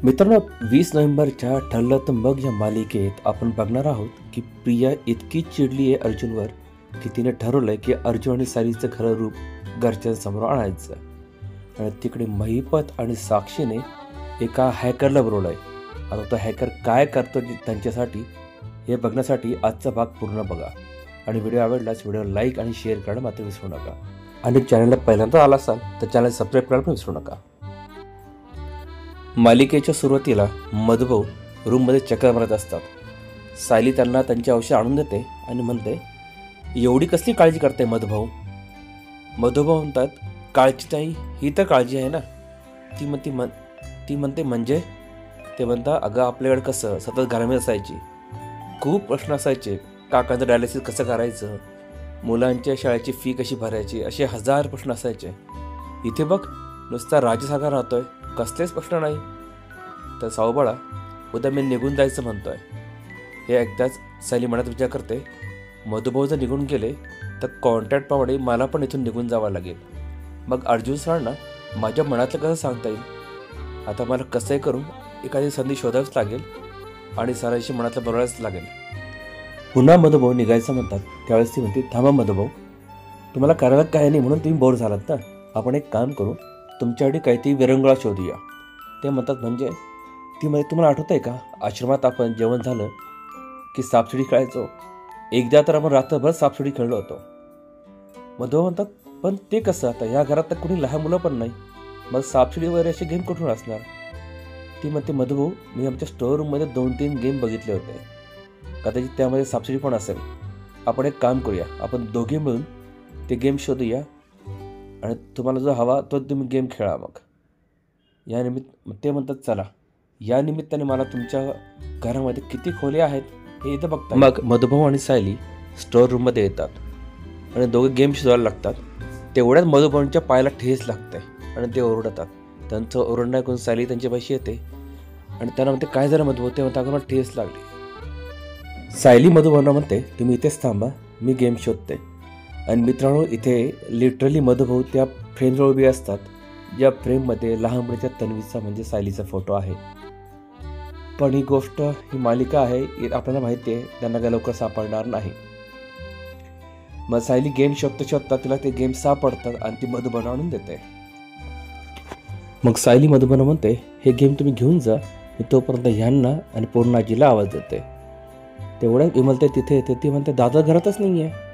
मित्रांनो, 20 नोव्हेंबरच्या ठरलं तर मग या मालिकेत आपण बघणार आहोत की प्रिया इतकी चिडली आहे अर्जुनवर की तिने ठरवलंय की अर्जुन आणि सायलीचं खरं रूप घरच्यांसमोर आणायचं. आणि तिकडे महिपत आणि साक्षीने एका हॅकरला बोलवलंय. आता तो हॅकर काय करतो त्यांच्यासाठी हे बघण्यासाठी आजचा भाग पूर्ण बघा. आणि व्हिडिओ आवडल्यास व्हिडिओ लाईक आणि शेअर करायला मात्र विसरू नका. आणि चॅनलला पहिल्यांदा आला असाल तर चॅनल सबस्क्राईब करायला पण विसरू नका. मालिकेच्या सुरुवातीला मधुभाऊ रूममध्ये चक्कर मारत असतात. सायली त्यांना त्यांची औषध आणून देते आणि म्हणते, एवढी कसली काळजी करते मधुभाऊ? मधुभाऊ म्हणतात, काळजी नाही, ही तर काळजी आहे ना. ती म्हणते म्हणजे? ते म्हणतात, अगं आपल्याकडे कसं सतत घरामध्ये असायची, खूप प्रश्न असायचे. काकांचं डायलिसिस कसं करायचं, मुलांच्या शाळेची फी कशी भरायची, असे 1000 प्रश्न असायचे. इथे बघ नुसता राजासारखा राहतोय, कसलेच प्रश्न नाही. तर सावबाळा, उद्या मी निघून जायचं म्हणतोय. हे ऐकताच सायली मनात विचार करते, मधुभाऊ जर निघून गेले तर कॉन्ट्रॅक्टप्रमाणे मला पण इथून निघून जावं लागेल. मग अर्जुन सरांना माझ्या मनातलं कसं सांगता येईल? आता मला कसंही करून एखादी संधी शोधावीच लागेल आणि सरांशी मनातलं बोलायलाच लागेल. पुन्हा मधुभाऊ निघायचं म्हणतात. त्यावेळेस ती म्हणते, थांबा मधुभाऊ, तुम्हाला करायला काय नाही म्हणून तुम्ही बोर झालात ना. आपण एक काम करू, तुमच्यासाठी काहीतरी विरंगुळा शोधूया. ते म्हणतात, म्हणजे? ती म्हणजे तुम्हाला आठवत आहे का, आश्रमात आपण जेवण झालं की सापशिडी खेळायचो. एकदा तर आपण रात्रभर सापशिडी खेळलो होतो. मधुभाऊ म्हणतात, पण ते कसं? आता या घरात तर कोणी लहान मुलं पण नाही, मग सापशिडी वगैरे असे गेम कुठून असणार? ती म्हणते, मधुभाऊ, मी आमच्या स्टोअर रूममध्ये 2-3 गेम बघितले होते, कदाचित त्यामध्ये सापशिडी पण असेल. आपण एक काम करूया, आपण दोघे मिळून ते गेम शोधूया आणि तुम्हाला जो हवा तो तुम्ही गेम खेळा. मग या ते म्हणतात, चला, या निमित्ताने मला तुमच्या घरामध्ये किती खोल्या आहेत हे इथं बघता. मग मधुभाऊ आणि सायली स्टोअर रूममध्ये येतात आणि दोघे गेम शोधायला लागतात. तेवढ्याच मधुभाऊंच्या पायाला ठेस लागते आणि ते ओरडतात. त्यांचं ओरडणं ऐकून सायली त्यांच्या पाशी येते आणि त्यांना म्हणते, काय झालं मधुभाऊ? ते म्हणतात, मला ठेस लागली. सायली मधुभाऊंना म्हणते, तुम्ही इथेच थांबा, मी गेम शोधते. आणि मित्रांनो, इथे लिटरली मधुभाऊ त्या फ्रेमजवळ उभी असतात, ज्या फ्रेममध्ये लहानपणीच्या तन्वीचा म्हणजे सायलीचा फोटो आहे. पण ही गोष्ट, ही मालिका आहे, आपल्याला माहिती आहे, त्यांना काय लवकर सापडणार नाही. मग सायली गेम शोधता तिला ते गेम सापडतात आणि ती मधुभाऊंना आणून देते. मग सायली मधुभाऊंना म्हणते, हे गेम तुम्ही घेऊन जा, मी तोपर्यंत ह्यांना आणि पूर्णाजीला आवाज देते. तेवढ्या विमलते तिथे येते. ती म्हणते, दादा घरातच नाही आहे,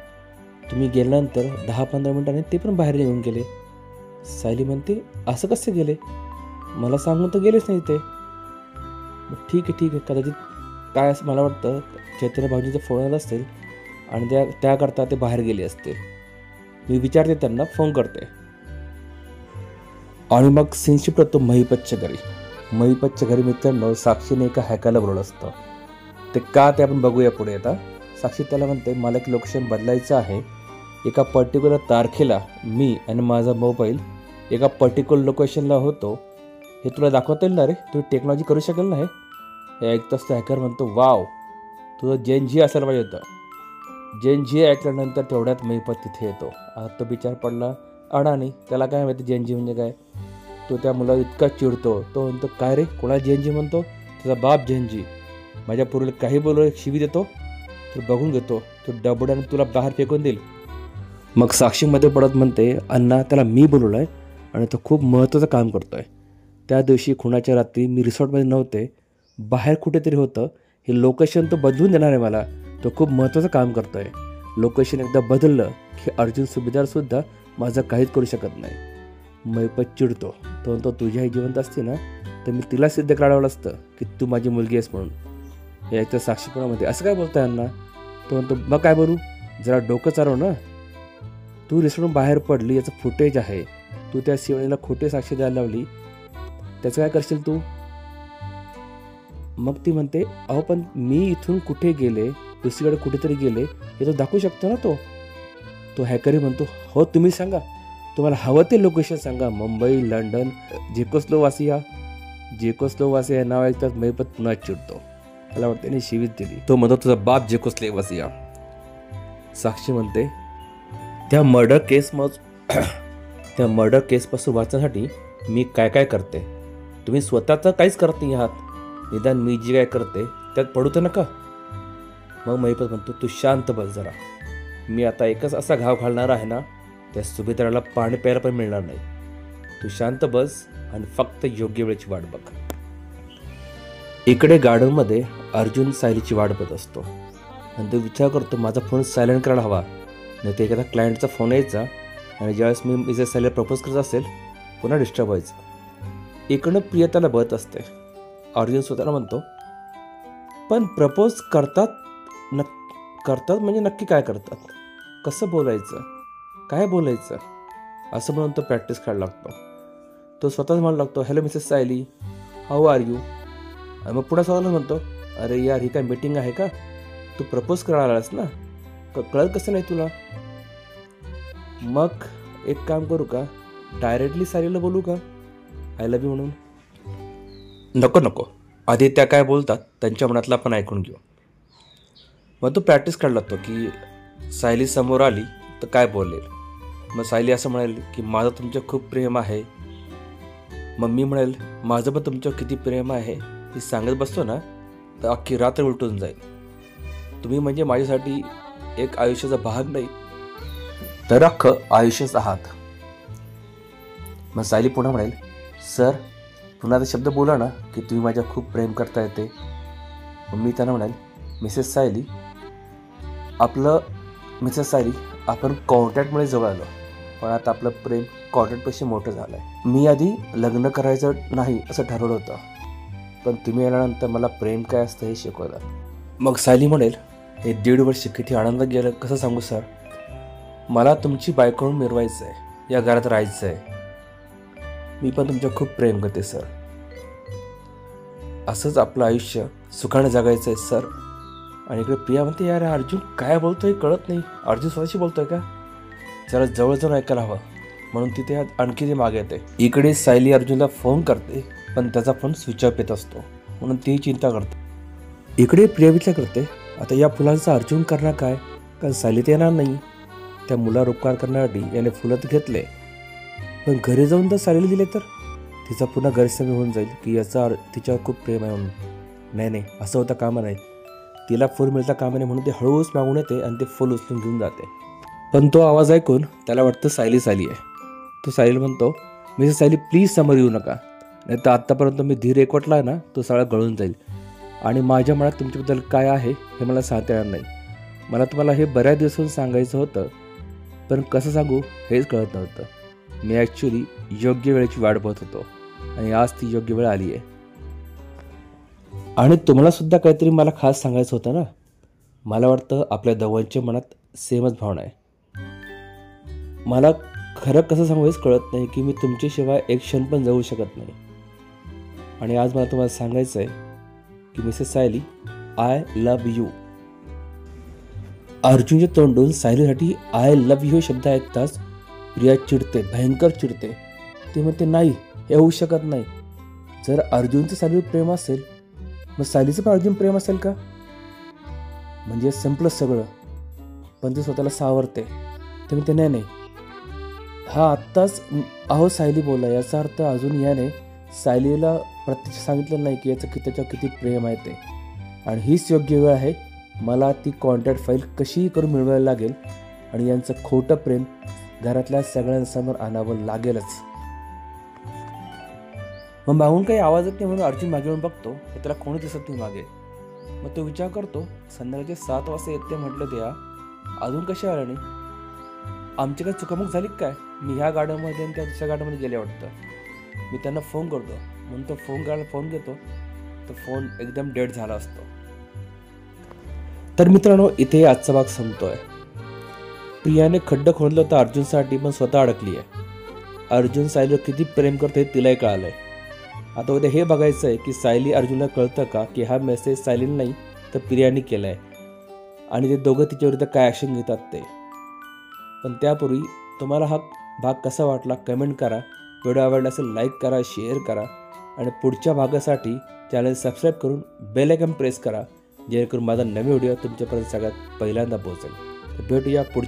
तुम्ही गेल्यानंतर 10-15 मिनिटांनी ते पण बाहेर निघून गेले. सायली म्हणते, असं कसं गेले? मला सांगून तर गेलेच नाही ते. ठीक आहे, कदाचित काय असं मला वाटतं चैतन्य भाऊजीचा फोन आला असेल आणि त्याकरता ते बाहेर गेले असतील. मी विचारते, त्यांना फोन करते. आणि मग सीनशिफ्ट होतो महिपतच्या घरी. महिपतच्या घरी मित्रांनो, साक्षीने एका हॅकरला बोलवलं असतं. ते का ते आपण बघूया पुढे. आता साक्षी त्याला म्हणते, मला एक लोकेशन बदलायचं आहे, एका पर्टिक्युलर तारखेला मी आणि माझा मोबाईल एका पर्टिक्युलर लोकेशनला होतो, हे तुला दाखवता येईल ना रे? तू टेक्नॉलॉजी करू शकेल ना? हे ऐकताच तो हॅकर म्हणतो, वाव, तुझं जेन-जी असायला पाहिजे होतं. जेन-जी ऐकल्यानंतर तेवढ्यात महिपत तिथे येतो. आता तो विचार पडला अडाणी, त्याला काय माहिती जेन-जी म्हणजे काय. तो त्या मुलाला इतका चिडतो. तो म्हणतो, काय रे, कोणाला जेन-जी म्हणतो? तुझा बाप जेन-जी. माझ्या पूर्वीला काही बोलू शिवी देतो तर बघून घेतो, तो डबड्याने तुला बाहेर फेकून देईल. मग साक्षीमध्ये पडत म्हणते, अण्णा, त्याला मी बोलवलं आहे आणि तो खूप महत्त्वाचं काम करतो आहे. त्या दिवशी खुणाच्या रात्री मी रिसॉर्टमध्ये नव्हते, बाहेर कुठेतरी होतं. हे लोकेशन तो बदलून देणार आहे मला. तो खूप महत्त्वाचं काम करतो आहे. लोकेशन एकदा बदललं की अर्जुन सुभेदारसुद्धा माझं काहीच करू शकत नाही. महिपत चिडतो. तो म्हणतो, तुझी आई जिवंत असते ना तर मी तिला सिद्ध करावं असतं की तू माझी मुलगी आहेस म्हणून. हे ऐकतं साक्षीपणामध्ये, असं काय बोलतोय अण्णा? तो म्हणतो, मग काय बोलू, जरा डोकं चालव ना. तू रिसॉर्टून बाहेर पडली, याचं फुटेज आहे. तू त्या शिवणीला खोटे साक्षी द्यायला लावली, त्याचं काय करशील तू? मग ती म्हणते, अहो पण मी इथून कुठे गेले, दुसरीकडे कुठेतरी गेले, हे तो दाखवू शकतो ना. तो हॅकरही म्हणतो, हो तुम्ही सांगा, तुम्हाला हवं ते लोकेशन सांगा. मुंबई, लंडन, जेकोस्लोवासिया नाव ऐकतात महिपत पुन्हा चिडतो. त्याला वाटते त्याने शिवीच दिली. तो म्हणतो, तुझा बाप जेकोस्लोवासिया. साक्षी म्हणते, त्या मर्डर केसपासून वाचण्यासाठी मी काय करते तुम्ही स्वतःचं काहीच करत नाही आहात, निदान मी जे काय करते त्यात पडू तर नका. मग महिपत म्हणतो, तू शांत बस जरा. मी आता एकच असा घाव घालणार आहे ना, त्या सुभेदाराला पाणी प्यायला पण मिळणार नाही. तू शांत बस आणि फक्त योग्य वेळेची वाट बघ. इकडे गार्डनमध्ये अर्जुन सायलीची वाट बघत असतो आणि तो विचार करतो, माझा फोन सायलेंट करायला हवा, नाही तर एखादा क्लायंटचा फोन यायचा आणि ज्यावेळेस मी मिसेस सायलीला प्रपोज करत असेल पुन्हा डिस्टर्ब व्हायचं. इकडनं प्रिया त्याला बघत असते. अर्जुन स्वतःला म्हणतो, पण प्रपोज करतात म्हणजे नक्की काय करतात, कसं बोलायचं, काय बोलायचं, असं म्हणून तो प्रॅक्टिस करायला लागतो. तो स्वतःच म्हणायला लागतो, hello Mrs Sayali, how are you. आणि मग पुढे स्वतःला म्हणतो, अरे यार ही काय मीटिंग आहे का, तू प्रपोज करायला आलास ना, कळत कसं नाही तुला. मग एक काम करू का, डायरेक्टली सायलीला बोलू का आय लव्ह यू म्हणून. नको, आधी त्या काय बोलतात त्यांच्या मनातलं आपण ऐकून घेऊ. मग तो प्रॅक्टिस करायला लागतो की सायली समोर आली तर काय बोलेल. मग सायली असं म्हणेल की माझं तुमचं खूप प्रेम आहे. मग मी म्हणेल माझं पण तुमच्यावर किती प्रेम आहे हे सांगत बसतो ना तर अख्खी रात्र उलटून जाईल. तुम्ही म्हणजे माझ्यासाठी एक आयुष्याचा भाग नाही तर अख्खं आयुष्यच आहात. मग सायली पुन्हा म्हणेल, सर पुन्हा ते शब्द बोला ना की तुम्ही माझ्या खूप प्रेम करता येते. मग मी त्यांना म्हणाल, मिसेस सायली आपण कॉन्टॅक्टमुळे जवळ आलो, पण आता आपलं प्रेम कॉन्टॅक्टपेक्षा मोठं झालं आहे. मी आधी लग्न करायचं नाही असं ठरवलं होतं, पण तुम्ही आल्यानंतर मला प्रेम काय असतं हे शिकवलं. मग सायली म्हणेल, हे 1.5 वर्ष किती आनंदात गेलं कसं सांगू सर. मला तुमची बायको मिरवायचं आहे, या घरात राहायचं आहे. मी पण तुमचं खूप प्रेम करते सर. असंच आपलं आयुष्य सुखाने जगायचं आहे सर. आणि इकडे प्रिया म्हणते, यार अर्जुन काय बोलतोय कळत नाही, अर्जुन स्वतःशी बोलतोय का, जरा जवळ जाऊन ऐकायला हवं. म्हणून तिथे आणखी ते मागे येते. इकडे सायली अर्जुनला फोन करते पण त्याचा फोन स्विच ऑफ येत असतो म्हणून ती चिंता करते. इकडे प्रिया विचार करते, आता या फुलांचा अर्जुन करणार काय, कारण सायली तर येणार नाही. त्या मुलावर उपकार करण्यासाठी याने फुलं तर घेतले, पण घरी जाऊन जर सायलीला दिले तर तिचा पुन्हा गैरसमज होऊन जाईल की याचा तिच्यावर खूप प्रेम आहे म्हणून. नाही असं होता कामा नाही. तिला फुल मिळता कामा नाही म्हणून ती हळूच मागून येते आणि ते फुल उचलून घेऊन जाते. पण तो आवाज ऐकून त्याला वाटतं सायली आहे. तो सायलीला म्हणतो, मिसेस सायली प्लीज समोर येऊ नका, नाही तर आत्तापर्यंत मी धीर एकवटला आहे ना तो सगळा गळून जाईल आणि माझ्या मनात तुमच्याबद्दल काय आहे हे मला सांगता येणार नाही. मला तुम्हाला हे बऱ्याच दिवसांपासून सांगायचं होतं पण कसं सांगू हेच कळत नव्हतं. मी ॲक्च्युली योग्य वेळेची वाट बघत होतो आणि आज ती योग्य वेळ आली आहे. आणि तुम्हाला सुद्धा काहीतरी मला खास सांगायचं होतं ना. मला वाटतं आपल्या दोघांच्या मनात सेमच भावना आहे. मला खरं कसं सांगू हेच कळत नाही की मी तुमच्याशिवाय एक क्षण पण जाऊ शकत नाही. आणि आज मला तुम्हाला सांगायचं आहे की Mrs Sayali I love you. अर्जुनच्या तोंडून सायलीसाठी आय लव्ह यू शब्द ऐकताच प्रिया चिडते, भयंकर चिडते. ते म्हणते, नाही हे होऊ शकत नाही. जर अर्जुनचं सायलीवर प्रेम असेल मग सायलीचं पण अर्जुन प्रेम असेल का, म्हणजे संपलं सगळं. पण ते स्वतःला सावरते. ते म्हणते, नाही हा आत्ताच अहो सायली बोला, याचा अर्थ अजून याने सायलीला प्रत्यक्ष सांगितलं नाही की त्याच्यावर किती प्रेम आहे ते. आणि हीच योग्य वेळ आहे. मला ती कॉन्टॅक्ट फाईल कशीही करून मिळवायला लागेल आणि यांचं खोटं प्रेम घरातल्या सगळ्यांसमोर आणावं लागेलच. मग मागून काही आवाज येत नाही म्हणून अर्जुन मागे येऊन बघतो तर त्याला कोणी दिसत नाही मागे. मग तो विचार करतो, संध्याकाळचे 7 वाजता येते म्हटलं त्या अजून कशा आल्या नाही, आमची काही चुकामुक झाली काय. मी ह्या गार्डनमध्ये आणि त्या दुसऱ्या गार्डनमध्ये गेले वाटतं. मी त्यांना फोन करतो म्हणून तो फोन करायला फोन घेतो तर फोन एकदम डेड झाला असतो. तर मित्रांनो, इथे आजचा भाग संपतोय. प्रियाने खड्डं खोदलं तर अर्जुनसाठी पण स्वतः अडकली आहे. अर्जुन सायलीवर किती प्रेम करतो हे तिलाही कळालंय. आता उद्या हे बघायचं आहे की सायली अर्जुनला कळतं का की हा मेसेज सायलीने नाही तर प्रियाने केलाय आणि ते दोघं तिच्याविरुद्ध काय ॲक्शन घेतात ते. पण त्यापूर्वी तुम्हाला हा भाग कसा वाटला कमेंट करा. व्हिडिओ आवडला असेल लाईक करा, शेअर करा आणि पुढच्या भागासाठी चॅनल सबस्क्राईब करून बेल आयकॉन प्रेस करा जेणेकरून माझा नवीन व्हिडिओ तुमच्यापर्यंत सगळ्यात पहिल्यांदा पोहोचेल. भेटूया पुढच्या